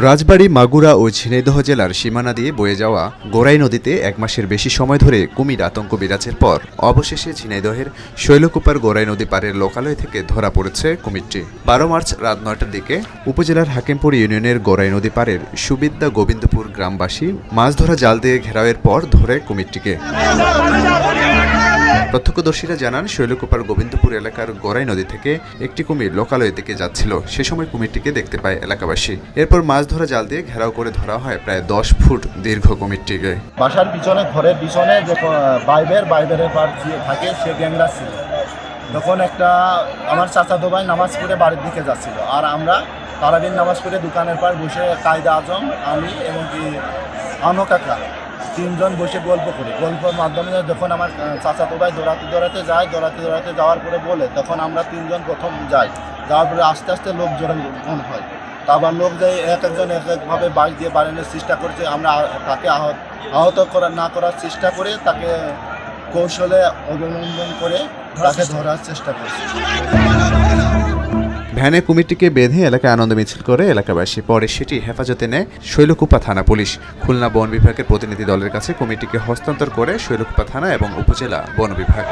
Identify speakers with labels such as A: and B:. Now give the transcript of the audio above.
A: রাজবাড়ী, মাগুরা ও ঝিনাইদহ জেলার সীমানা দিয়ে বয়ে যাওয়া গোরাই নদীতে এক মাসের বেশি সময় ধরে কুমির আতঙ্ক বিরাজের পর অবশেষে ঝিনাইদহের শৈলকুপার গোরাই নদী পাড়ের লোকালয় থেকে ধরা পড়েছে কুমিরটি। 12 মার্চ রাত 9টার দিকে উপজেলার হাকিমপুর ইউনিয়নের গোরাই নদী পাড়ের সুবিদ্যা গোবিন্দপুর গ্রামবাসী মাছ ধরা জাল দিয়ে ঘেরাওয়ের পর ধরে কুমিরটিকে। প্রত্যক্ষদর্শীরা জানান, শৈলকুপার গোবিন্দপুর এলাকার গোরাই নদী থেকে একটি কুমির লোকালয়ের দিকে যাচ্ছিল। সে সময় কুমিরটিকে দেখতে পায় এলাকাবাসী। এরপর মাছ ধরা জাল দিয়ে ঘেরাও করে ধরা হয় প্রায় 10 ফুট দীর্ঘ কুমিরটিকে।
B: বাসার পিছনে, ঘরের পিছনে যে বাইবের পার থাকে সে গ্যাংরা ছিল। তখন একটা আমার চাচাতো ভাই নামাজ পড়ে বাড়ির দিকে যাচ্ছিল, আর আমরা তারাবির নামাজ পড়ে দোকানের পার বসে কায়দা আজম, আমি এবং কি আনো কাকা তিনজন বসে গল্প করি। গল্পের মাধ্যমে যখন আমার চাচাতো ভাই দৌড়াতে যাওয়ার পরে বলে, তখন আমরা তিনজন প্রথম যাই। যাওয়ার পরে আস্তে আস্তে লোক জড়ো হয়। আবার লোক যাই একজন একভাবে বাইক দিয়ে বাড়ানোর চেষ্টা করছে। আমরা তাকে আহত না করার চেষ্টা করে, তাকে কৌশলে অবলম্বন করে তাকে ধরার চেষ্টা করছি।
A: ভ্যানে কুমিরটিকে বেঁধে এলাকায় আনন্দ মিছিল করে এলাকাবাসী। পরে সেটি হেফাজতে নেয় শৈলকুপা থানা পুলিশ। খুলনা বন বিভাগের প্রতিনিধি দলের কাছে কুমিরটিকে হস্তান্তর করে শৈলকুপা থানা এবং উপজেলা বন বিভাগ।